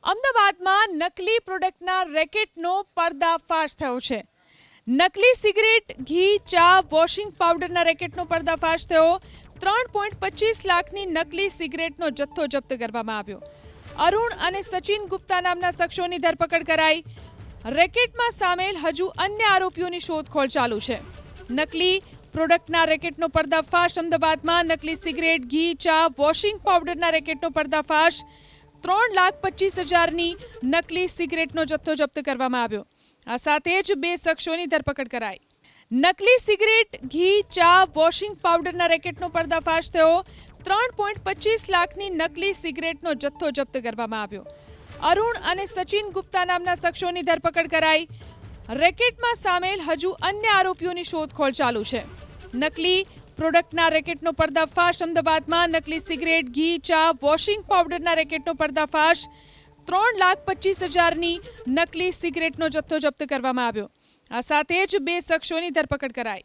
અમદાવાદમાં નકલી પ્રોડક્ટના રેકેટનો પર્દાફાશ થયો છે. નકલી સિગરેટ, ઘી, ચા, વોશિંગ પાવડરના રેકેટનો પર્દાફાશ થયો. 3.25 લાખની નકલી સિગરેટનો જથ્થો જપ્ત કરવામાં આવ્યો. અરુણ અને સચિન ગુપ્તા નામના શખ્સોની ધરપકડ કરાઈ. રેકેટમાં સામેલ હજુ અન્ય આરોપીઓની શોધખોળ ચાલુ છે. નકલી પ્રોડક્ટના રેકેટનો પર્દાફાશ. અમદાવાદમાં નકલી સિગરેટ, ઘી, ચા, વોશિંગ પાવડરના રેકેટનો પર્દાફાશ. 3,25,000ની નકલી સિગરેટનો જથ્થો જપ્ત કરવામાં આવ્યો. આ સાથે જ 2 શખ્સોની ધરપકડ કરાઈ. નકલી સિગરેટ, ઘી, ચા, વોશિંગ પાવડરના રેકેટનો પર્દાફાશ થયો. 3.25 લાખની નકલી સિગરેટનો જથ્થો જપ્ત કરવામાં આવ્યો. અરુણ અને સચિન ગુપ્તા નામના શખ્સોની ધરપકડ કરાઈ. રેકેટમાં સામેલ હજુ અન્ય આરોપીઓની શોધખોળ ચાલુ છે. નકલી પ્રોડક્ટના રેકેટનો પર્દાફાશ. અમદાવાદમાં નકલી સિગરેટ, ઘી, ચા, વોશિંગ પાવડરના રેકેટનો પર્દાફાશ. 3,25,000ની નકલી સિગરેટનો જથ્થો જપ્ત કરવામાં આવ્યો. આ સાથે જ 2 શખ્સોની ધરપકડ કરાઈ.